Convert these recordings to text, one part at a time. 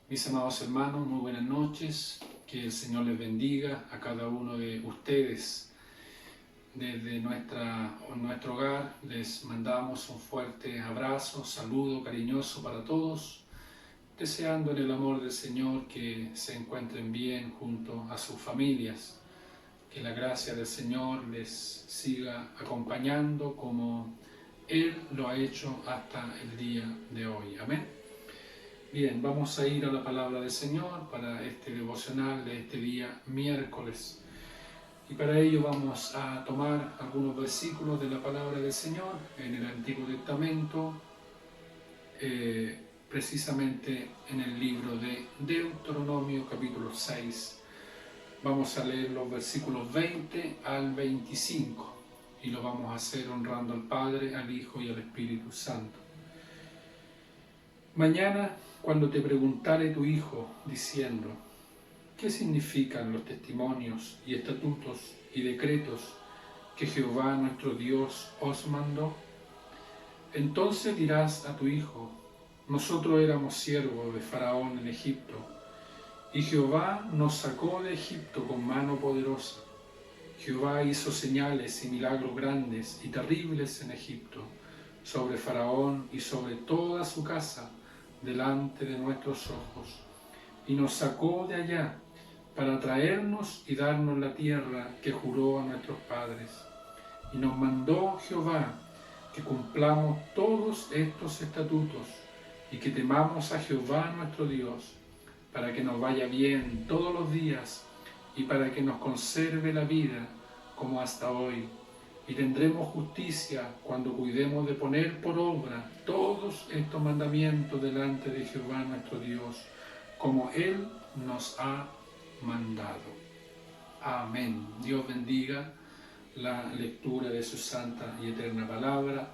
Mis amados hermanos, muy buenas noches. Que el Señor les bendiga a cada uno de ustedes. Desde nuestro hogar les mandamos un fuerte abrazo, saludo cariñoso para todos, deseando en el amor del Señor que se encuentren bien junto a sus familias. Que la gracia del Señor les siga acompañando como Él lo ha hecho hasta el día de hoy. Amén. Bien, vamos a ir a la palabra del Señor para este devocional de este día miércoles. Y para ello vamos a tomar algunos versículos de la palabra del Señor en el Antiguo Testamento, precisamente en el libro de Deuteronomio capítulo 6. Vamos a leer los versículos 20 al 25 y lo vamos a hacer honrando al Padre, al Hijo y al Espíritu Santo. Mañana, cuando te preguntare tu hijo, diciendo: ¿qué significan los testimonios y estatutos y decretos que Jehová nuestro Dios os mandó? Entonces dirás a tu hijo: nosotros éramos siervos de Faraón en Egipto, y Jehová nos sacó de Egipto con mano poderosa. Jehová hizo señales y milagros grandes y terribles en Egipto, sobre Faraón y sobre toda su casa, delante de nuestros ojos, y nos sacó de allá para traernos y darnos la tierra que juró a nuestros padres. Y nos mandó Jehová que cumplamos todos estos estatutos y que temamos a Jehová nuestro Dios, para que nos vaya bien todos los días y para que nos conserve la vida como hasta hoy. Y tendremos justicia cuando cuidemos de poner por obra todos estos mandamientos delante de Jehová nuestro Dios, como Él nos ha mandado. Amén. Dios bendiga la lectura de su santa y eterna palabra,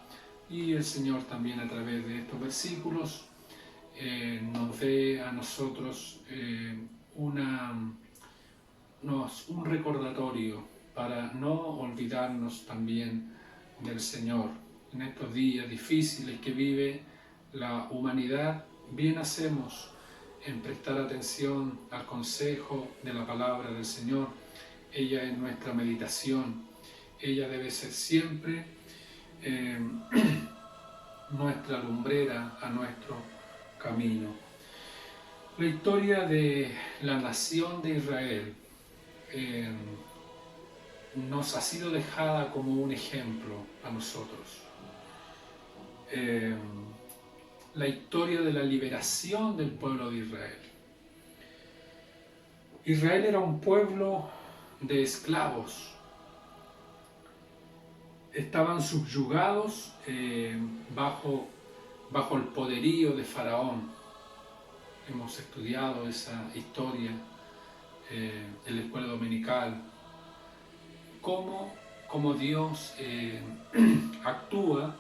y el Señor también a través de estos versículos nos dé a nosotros un recordatorio para no olvidarnos también del Señor. En estos días difíciles que vive la humanidad, bien hacemos en prestar atención al consejo de la palabra del Señor. Ella es nuestra meditación, ella debe ser siempre nuestra lumbrera a nuestro camino. La historia de la nación de Israel nos ha sido dejada como un ejemplo a nosotros. La historia de la liberación del pueblo de Israel. Israel era un pueblo de esclavos. Estaban subyugados bajo el poderío de Faraón. Hemos estudiado esa historia en la escuela dominical. Cómo Dios actúa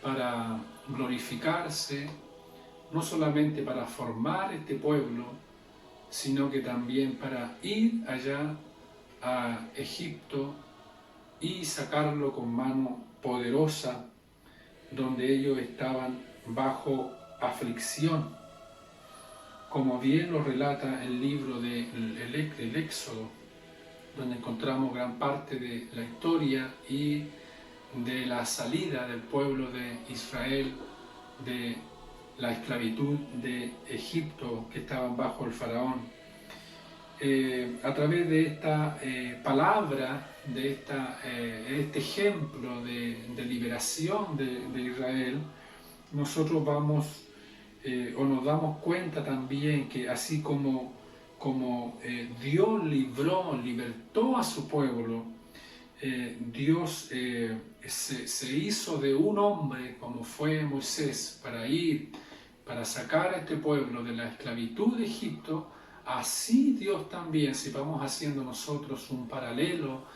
para glorificarse, no solamente para formar este pueblo, sino que también para ir allá a Egipto y sacarlo con mano poderosa, donde ellos estaban bajo aflicción, como bien lo relata el libro del Éxodo, donde encontramos gran parte de la historia y de la salida del pueblo de Israel de la esclavitud de Egipto, que estaban bajo el faraón. A través de esta palabra, de este ejemplo de liberación de Israel, nosotros vamos nos damos cuenta también que así como Dios libertó a su pueblo, Dios se hizo de un hombre como fue Moisés para sacar a este pueblo de la esclavitud de Egipto. Así Dios también, si vamos haciendo nosotros un paralelo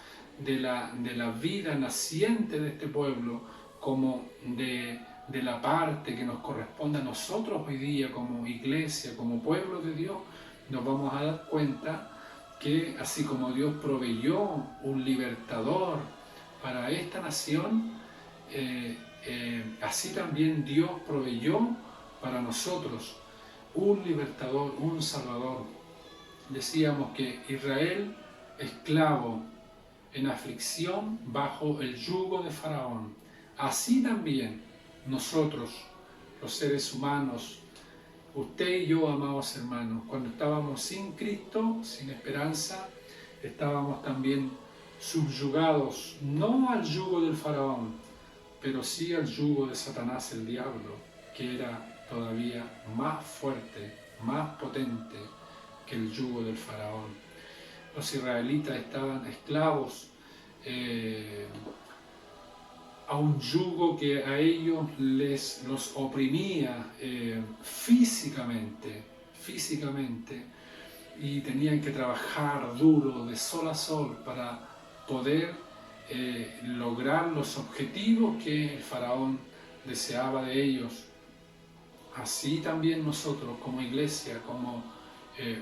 de la vida naciente de este pueblo, como de la parte que nos corresponde a nosotros hoy día como iglesia, como pueblo de Dios, nos vamos a dar cuenta que así como Dios proveyó un libertador para esta nación, así también Dios proveyó para nosotros un libertador, un salvador. Decíamos que Israel, esclavo en aflicción bajo el yugo de Faraón. Así también nosotros, los seres humanos, usted y yo, amados hermanos, cuando estábamos sin Cristo, sin esperanza, estábamos también subyugados, no al yugo del Faraón, pero sí al yugo de Satanás, el diablo, que era todavía más fuerte, más potente que el yugo del Faraón. Los israelitas estaban esclavos a un yugo que a ellos los oprimía físicamente, y tenían que trabajar duro de sol a sol para poder lograr los objetivos que el faraón deseaba de ellos. Así también nosotros como iglesia, como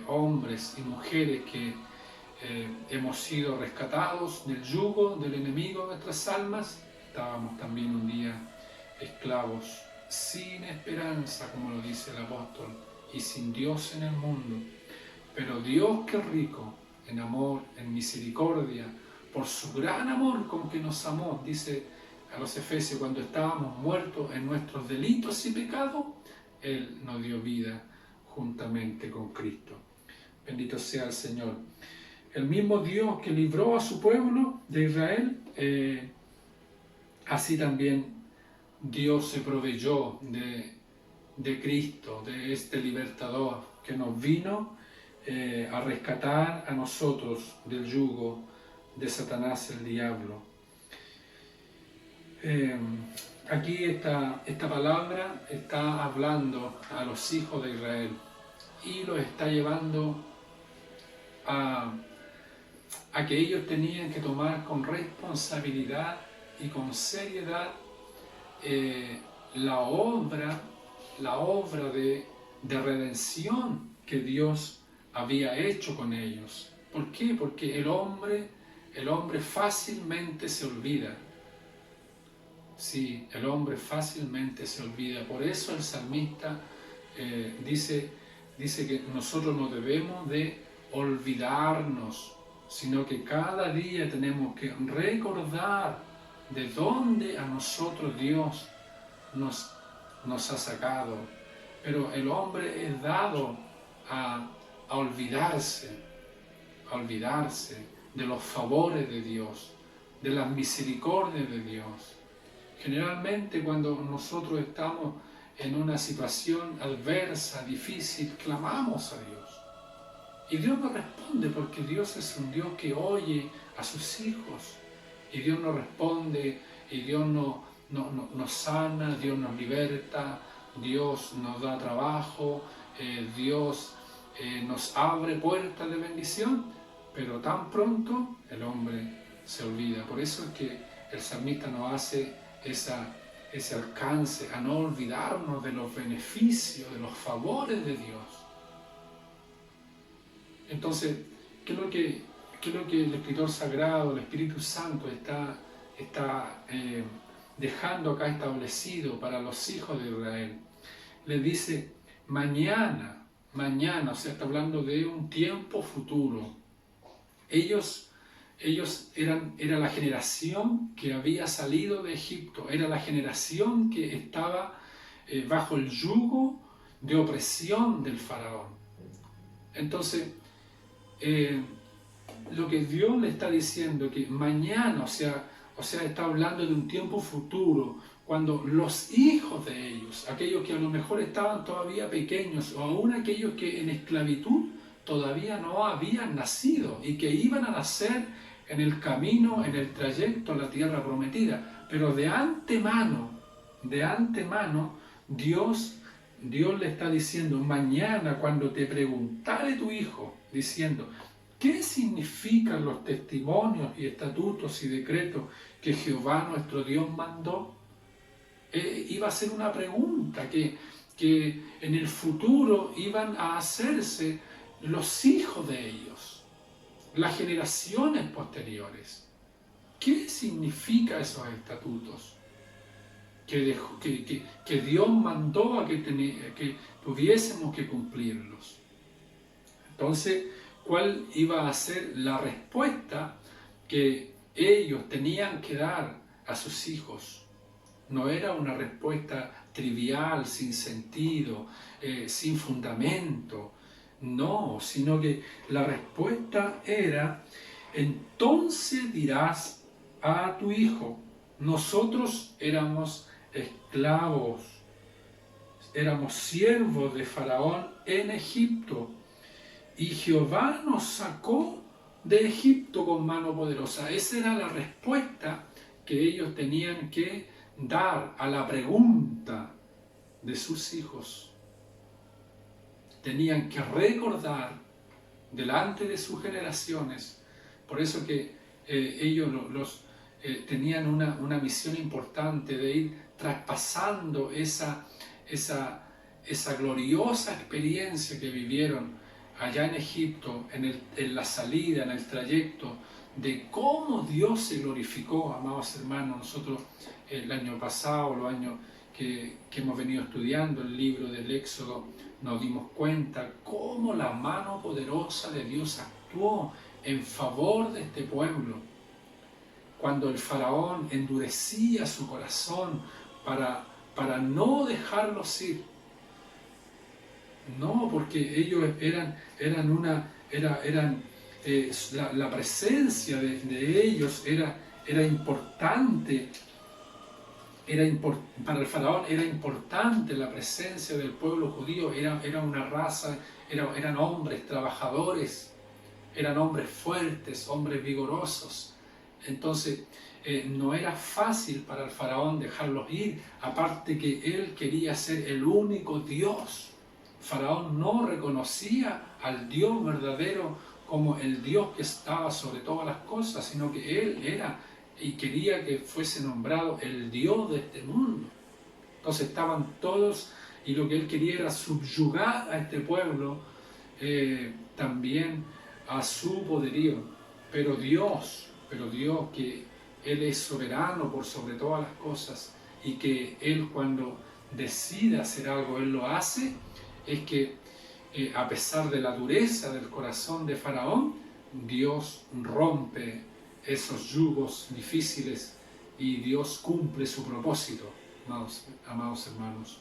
hombres y mujeres que hemos sido rescatados del yugo del enemigo de nuestras almas, estábamos también un día esclavos, sin esperanza, como lo dice el apóstol, y sin Dios en el mundo. Pero Dios, que es rico en amor, en misericordia, por su gran amor con que nos amó, dice a los Efesios, cuando estábamos muertos en nuestros delitos y pecados, Él nos dio vida juntamente con Cristo. Bendito sea el Señor. El mismo Dios que libró a su pueblo de Israel, así también Dios se proveyó de Cristo, de este libertador que nos vino a rescatar a nosotros del yugo de Satanás, el diablo. Aquí esta palabra está hablando a los hijos de Israel y los está llevando a que ellos tenían que tomar con responsabilidad y con seriedad la obra de redención que Dios había hecho con ellos. ¿Por qué? Porque el hombre fácilmente se olvida. Sí, el hombre fácilmente se olvida. Por eso el salmista dice que nosotros no debemos de olvidarnos, sino que cada día tenemos que recordar de dónde a nosotros Dios nos ha sacado. Pero el hombre es dado a olvidarse de los favores de Dios, de las misericordias de Dios. Generalmente cuando nosotros estamos en una situación adversa, difícil, clamamos a Dios. Y Dios nos responde porque Dios es un Dios que oye a sus hijos. Y Dios nos responde, y Dios nos sana, Dios nos liberta, Dios nos da trabajo, Dios nos abre puertas de bendición, pero tan pronto el hombre se olvida. Por eso es que el salmista nos hace ese alcance a no olvidarnos de los beneficios, de los favores de Dios. Entonces, ¿qué es lo que el escritor sagrado, el Espíritu Santo está dejando acá establecido para los hijos de Israel? Le dice, mañana, o sea, está hablando de un tiempo futuro. Ellos era la generación que había salido de Egipto, era la generación que estaba bajo el yugo de opresión del faraón. Entonces, lo que Dios le está diciendo, que mañana, o sea, está hablando de un tiempo futuro, cuando los hijos de ellos, aquellos que a lo mejor estaban todavía pequeños, o aún aquellos que en esclavitud todavía no habían nacido y que iban a nacer en el camino, en el trayecto a la tierra prometida, pero de antemano, Dios le está diciendo, mañana cuando te preguntare tu hijo, diciendo, ¿qué significan los testimonios y estatutos y decretos que Jehová nuestro Dios mandó? Iba a ser una pregunta que en el futuro iban a hacerse los hijos de ellos, las generaciones posteriores. ¿Qué significan esos estatutos? que Dios mandó a que tuviésemos que cumplirlos. Entonces, ¿cuál iba a ser la respuesta que ellos tenían que dar a sus hijos? No era una respuesta trivial, sin sentido, sin fundamento, no, sino que la respuesta era: entonces dirás a tu hijo, nosotros éramos esclavos, éramos siervos de Faraón en Egipto, y Jehová nos sacó de Egipto con mano poderosa. Esa era la respuesta que ellos tenían que dar a la pregunta de sus hijos. Tenían que recordar delante de sus generaciones. Por eso que ellos tenían una misión importante de ir traspasando esa gloriosa experiencia que vivieron allá en Egipto, en la salida, en el trayecto, de cómo Dios se glorificó, amados hermanos. Nosotros el año pasado, los años que hemos venido estudiando el libro del Éxodo, nos dimos cuenta cómo la mano poderosa de Dios actuó en favor de este pueblo. Cuando el faraón endurecía su corazón para no dejarlos ir. No, porque ellos la presencia de ellos era importante. Para el faraón era importante la presencia del pueblo judío. Era una raza, eran hombres trabajadores, eran hombres fuertes, hombres vigorosos. Entonces no era fácil para el faraón dejarlos ir, aparte que él quería ser el único Dios. Faraón no reconocía al Dios verdadero como el Dios que estaba sobre todas las cosas, sino que él era y quería que fuese nombrado el Dios de este mundo. Entonces estaban todos, y lo que él quería era subyugar a este pueblo también a su poderío. Pero Dios, que Él es soberano por sobre todas las cosas, y que Él, cuando decide hacer algo, Él lo hace, es que a pesar de la dureza del corazón de Faraón, Dios rompe esos yugos difíciles y Dios cumple su propósito, amados hermanos.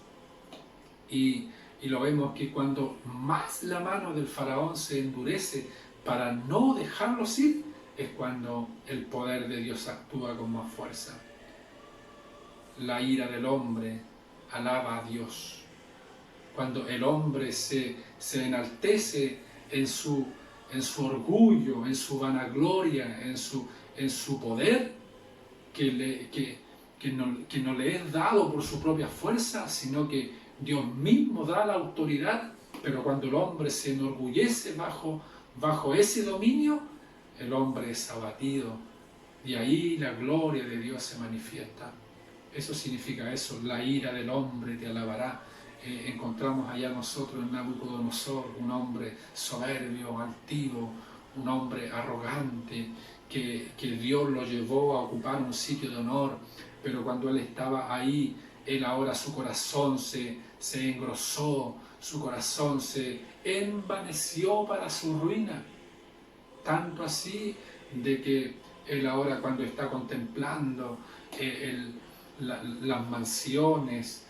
Y lo vemos que cuando más la mano del faraón se endurece para no dejarlos ir, es cuando el poder de Dios actúa con más fuerza. La ira del hombre alaba a Dios. Cuando el hombre se enaltece en su orgullo, en su vanagloria, en su poder, que no le es dado por su propia fuerza, sino que Dios mismo da la autoridad. Pero cuando el hombre se enorgullece bajo ese dominio, el hombre es abatido, y ahí la gloria de Dios se manifiesta. Eso significa eso: la ira del hombre te alabará. Encontramos allá nosotros en Nabucodonosor un hombre soberbio, altivo, un hombre arrogante, que Dios lo llevó a ocupar un sitio de honor, pero cuando él estaba ahí, él ahora su corazón se engrosó, su corazón se envaneció para su ruina. Tanto así de que él ahora, cuando está contemplando las mansiones,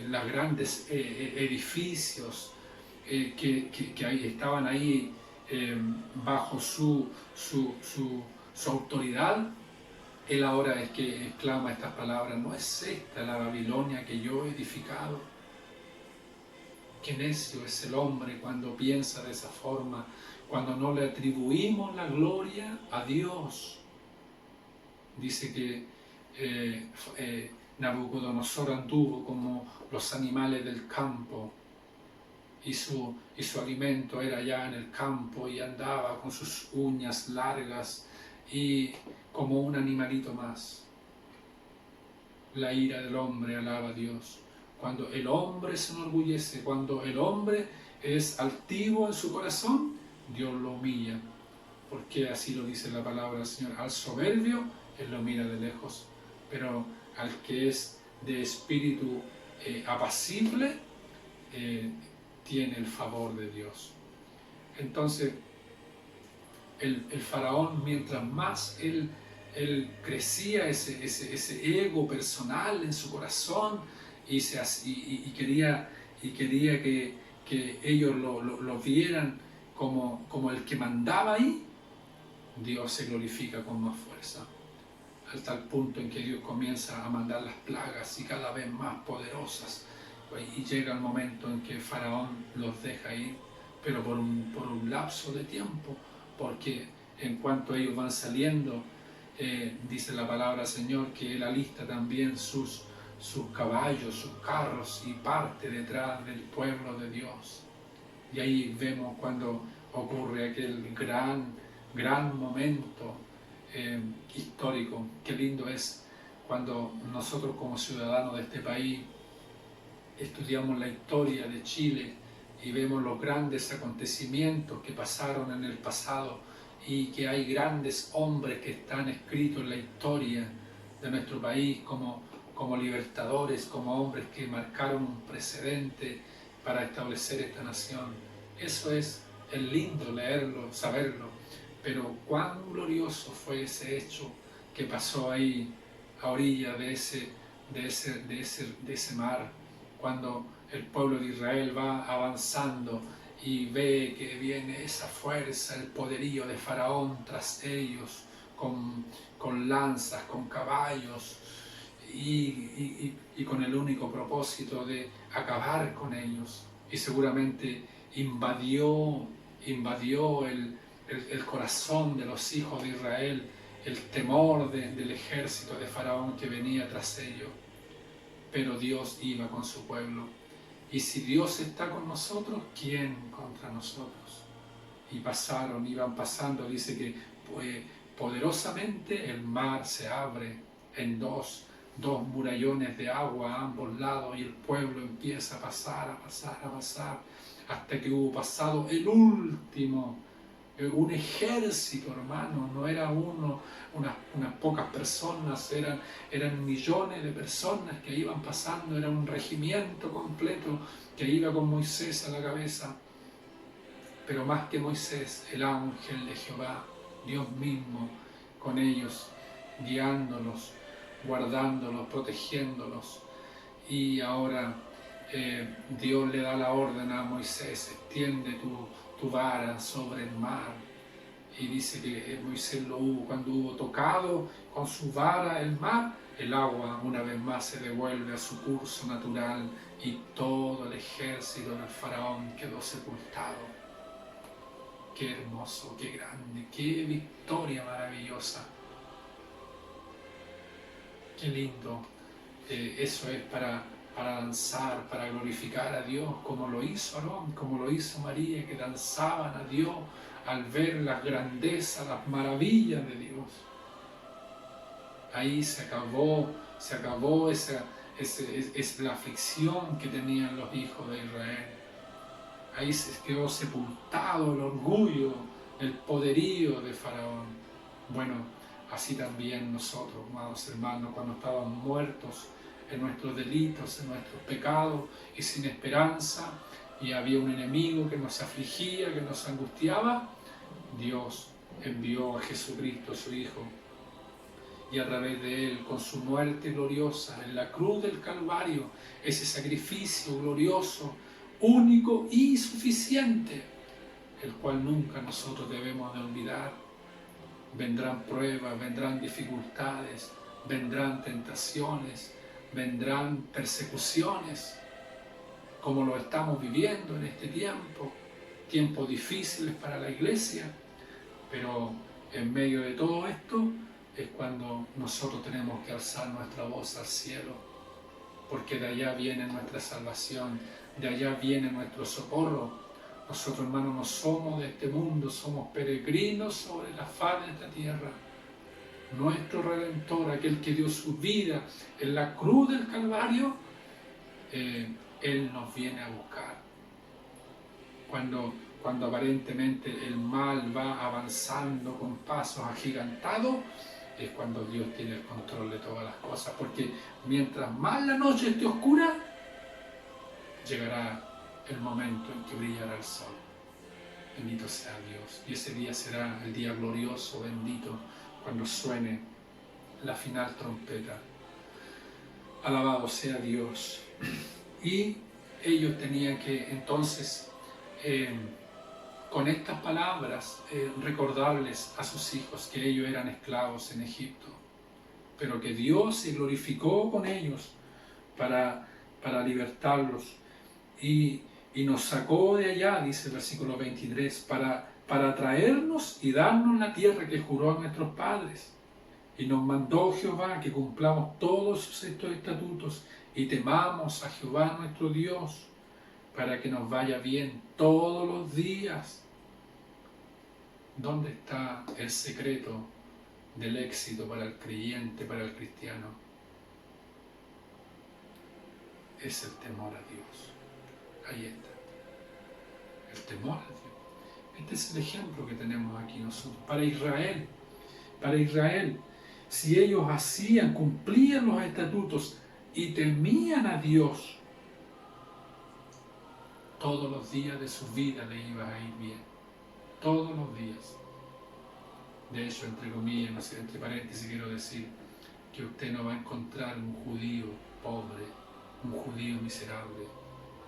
los grandes edificios que estaban ahí bajo su autoridad, él ahora es que exclama estas palabras: ¿no es esta la Babilonia que yo he edificado? Qué necio es el hombre cuando piensa de esa forma, cuando no le atribuimos la gloria a Dios. Dice que Nabucodonosor anduvo como los animales del campo, y su alimento era allá en el campo, y andaba con sus uñas largas y como un animalito más. La ira del hombre alaba a Dios. Cuando el hombre se enorgullece, cuando el hombre es altivo en su corazón, Dios lo humilla, porque así lo dice la palabra del Señor: al soberbio Él lo mira de lejos, pero al que es de espíritu apacible, tiene el favor de Dios. Entonces, el faraón, mientras más él crecía ese ego personal en su corazón y quería que ellos lo vieran como el que mandaba ahí, Dios se glorifica con más fuerza, hasta el punto en que Dios comienza a mandar las plagas y cada vez más poderosas, y llega el momento en que el faraón los deja ir, pero por un lapso de tiempo, porque en cuanto ellos van saliendo, dice la palabra del Señor que Él alista también sus caballos, sus carros y parte detrás del pueblo de Dios. Y ahí vemos cuando ocurre aquel gran momento histórico. Qué lindo es cuando nosotros como ciudadanos de este país estudiamos la historia de Chile y vemos los grandes acontecimientos que pasaron en el pasado y que hay grandes hombres que están escritos en la historia de nuestro país como libertadores, como hombres que marcaron un precedente para establecer esta nación. Eso es lindo leerlo, saberlo, pero cuán glorioso fue ese hecho que pasó ahí a orilla de ese mar, cuando el pueblo de Israel va avanzando y ve que viene esa fuerza, el poderío de Faraón tras ellos, con lanzas, con caballos, y con el único propósito de acabar con ellos. Y seguramente invadió el corazón de los hijos de Israel el temor del ejército de Faraón que venía tras ellos. Pero Dios iba con su pueblo. Y si Dios está con nosotros, ¿quién contra nosotros? Y iban pasando, dice que poderosamente el mar se abre en dos murallones de agua a ambos lados, y el pueblo empieza a pasar, hasta que hubo pasado el último, un ejército, hermano. No era unas pocas personas, eran millones de personas que iban pasando, era un regimiento completo que iba con Moisés a la cabeza. Pero más que Moisés, el ángel de Jehová, Dios mismo, con ellos, guiándolos, guardándolos, protegiéndolos. Y ahora Dios le da la orden a Moisés: extiende tu vara sobre el mar. Y dice que Moisés cuando hubo tocado con su vara el mar, el agua una vez más se devuelve a su curso natural y todo el ejército del faraón quedó sepultado. Qué hermoso, qué grande, qué victoria maravillosa. Qué lindo. Eso es para danzar, para glorificar a Dios, como lo hizo Aarón, como lo hizo María, que danzaban a Dios al ver las grandezas, las maravillas de Dios. Ahí se acabó la aflicción que tenían los hijos de Israel. Ahí se quedó sepultado el orgullo, el poderío de Faraón. Bueno, así también nosotros, amados hermanos, cuando estábamos muertos en nuestros delitos, en nuestros pecados y sin esperanza, y había un enemigo que nos afligía, que nos angustiaba, Dios envió a Jesucristo, su Hijo, y a través de Él, con su muerte gloriosa en la cruz del Calvario, ese sacrificio glorioso, único y suficiente, el cual nunca nosotros debemos de olvidar. Vendrán pruebas, vendrán dificultades, vendrán tentaciones, vendrán persecuciones, como lo estamos viviendo en este tiempo, tiempos difíciles para la iglesia, pero en medio de todo esto es cuando nosotros tenemos que alzar nuestra voz al cielo, porque de allá viene nuestra salvación, de allá viene nuestro socorro. Nosotros, hermanos, no somos de este mundo, somos peregrinos sobre la faz de esta tierra. Nuestro Redentor, aquel que dio su vida en la cruz del Calvario, Él nos viene a buscar. Cuando aparentemente el mal va avanzando con pasos agigantados, es cuando Dios tiene el control de todas las cosas, porque mientras más la noche esté oscura, llegará el momento en que brillará el sol. Bendito sea Dios. Y ese día será el día glorioso, bendito, cuando suene la final trompeta. Alabado sea Dios. Y ellos tenían que entonces, con estas palabras, recordarles a sus hijos que ellos eran esclavos en Egipto, pero que Dios se glorificó con ellos para libertarlos y nos sacó de allá, dice el versículo 23, para traernos y darnos la tierra que juró a nuestros padres. Y nos mandó Jehová que cumplamos todos estos estatutos y temamos a Jehová nuestro Dios, para que nos vaya bien todos los días. ¿Dónde está el secreto del éxito para el creyente, para el cristiano? Es el temor a Dios. Ahí está. El temor a Dios. Este es el ejemplo que tenemos aquí nosotros. Para Israel, si ellos cumplían los estatutos y temían a Dios, todos los días de su vida le iba a ir bien. Todos los días. De hecho, entre comillas, no sé, entre paréntesis, quiero decir que usted no va a encontrar un judío pobre, un judío miserable.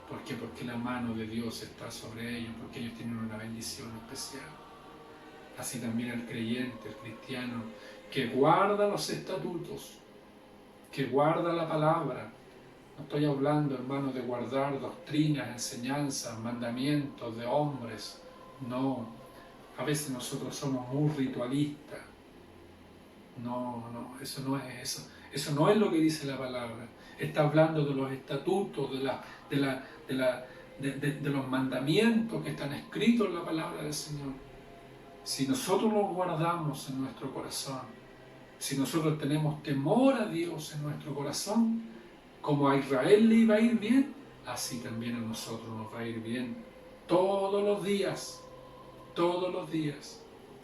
¿Por qué? Porque la mano de Dios está sobre ellos, porque ellos tienen una bendición especial. Así también el creyente, el cristiano, que guarda los estatutos, que guarda la palabra. No estoy hablando, hermano, de guardar doctrinas, enseñanzas, mandamientos de hombres. No, a veces nosotros somos muy ritualistas. No, eso no es eso. Eso no es lo que dice la palabra. Está hablando de los estatutos, de los mandamientos que están escritos en la palabra del Señor. Si nosotros los guardamos en nuestro corazón, si nosotros tenemos temor a Dios en nuestro corazón, como a Israel le iba a ir bien, así también a nosotros nos va a ir bien. Todos los días,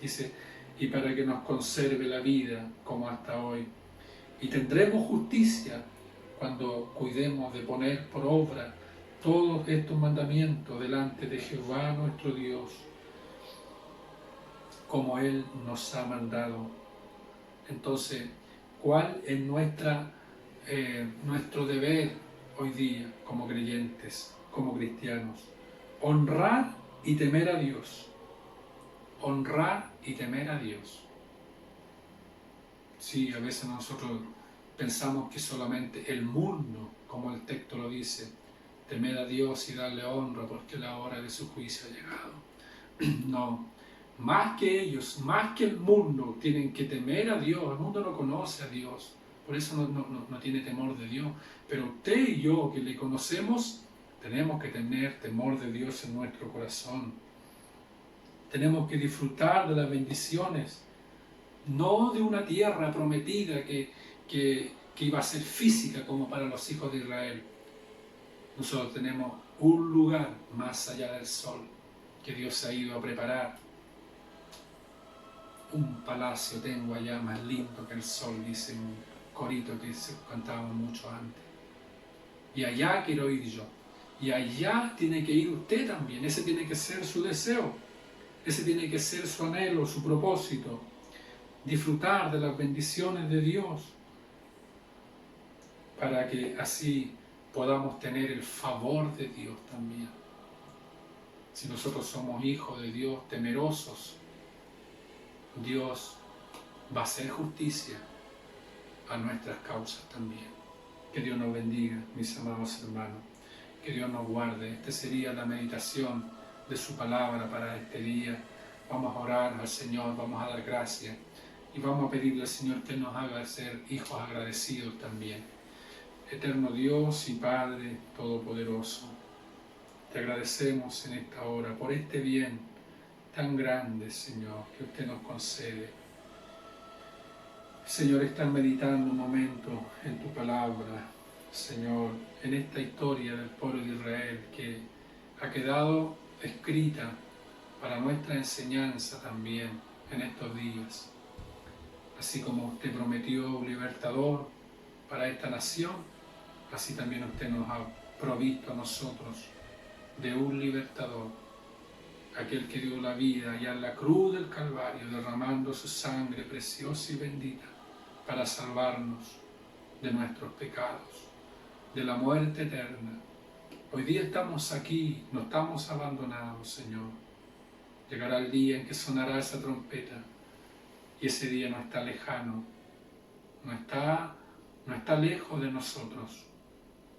dice, y para que nos conserve la vida como hasta hoy. Y tendremos justicia cuando cuidemos de poner por obra todos estos mandamientos delante de Jehová nuestro Dios, como Él nos ha mandado. Entonces, ¿cuál es nuestro deber hoy día como creyentes, como cristianos? Honrar y temer a Dios. Honrar y temer a Dios. Sí, a veces nosotros pensamos que solamente el mundo, como el texto lo dice, temer a Dios y darle honra porque la hora de su juicio ha llegado. No, más que ellos, más que el mundo, tienen que temer a Dios. El mundo no conoce a Dios, por eso no tiene temor de Dios. Pero usted y yo, que le conocemos, tenemos que tener temor de Dios en nuestro corazón. Tenemos que disfrutar de las bendiciones, no de una tierra prometida que iba a ser física como para los hijos de Israel. Nosotros tenemos un lugar más allá del sol que Dios ha ido a preparar. Un palacio tengo allá más lindo que el sol, dice un corito que se cantaba mucho antes. Y allá quiero ir yo. Y allá tiene que ir usted también. Ese tiene que ser su deseo. Ese tiene que ser su anhelo, su propósito. Disfrutar de las bendiciones de Dios, para que así podamos tener el favor de Dios también. Si nosotros somos hijos de Dios, temerosos, Dios va a hacer justicia a nuestras causas también. Que Dios nos bendiga, mis amados hermanos. Que Dios nos guarde. Esta sería la meditación de su palabra para este día. Vamos a orar al Señor, vamos a dar gracias y vamos a pedirle al Señor que nos haga ser hijos agradecidos también. Eterno Dios y Padre Todopoderoso, te agradecemos en esta hora por este bien tan grande, Señor, que usted nos concede. Señor, estar meditando un momento en tu palabra, Señor, en esta historia del pueblo de Israel que ha quedado escrita para nuestra enseñanza también en estos días. Así como usted prometió un libertador para esta nación, así también usted nos ha provisto a nosotros de un libertador, aquel que dio la vida y en la cruz del Calvario, derramando su sangre preciosa y bendita para salvarnos de nuestros pecados, de la muerte eterna. Hoy día estamos aquí, no estamos abandonados, Señor. Llegará el día en que sonará esa trompeta y ese día no está lejano, no está lejos de nosotros.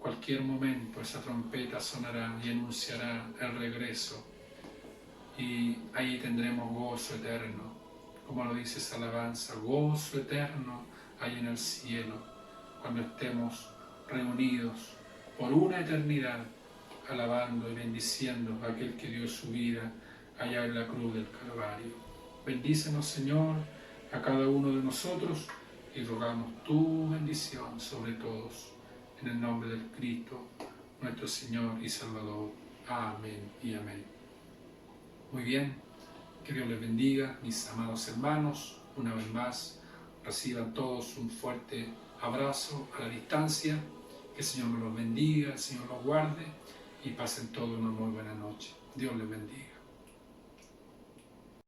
Cualquier momento esa trompeta sonará y anunciará el regreso y ahí tendremos gozo eterno, como lo dice esa alabanza, gozo eterno hay en el cielo, cuando estemos reunidos por una eternidad, alabando y bendiciendo a aquel que dio su vida allá en la cruz del Calvario. Bendícenos, Señor, a cada uno de nosotros y rogamos tu bendición sobre todos, en el nombre del Cristo, nuestro Señor y Salvador. Amén y amén. Muy bien, que Dios les bendiga, mis amados hermanos. Una vez más, reciban todos un fuerte abrazo a la distancia. Que el Señor nos los bendiga, el Señor los guarde y pasen todos una muy buena noche. Dios les bendiga.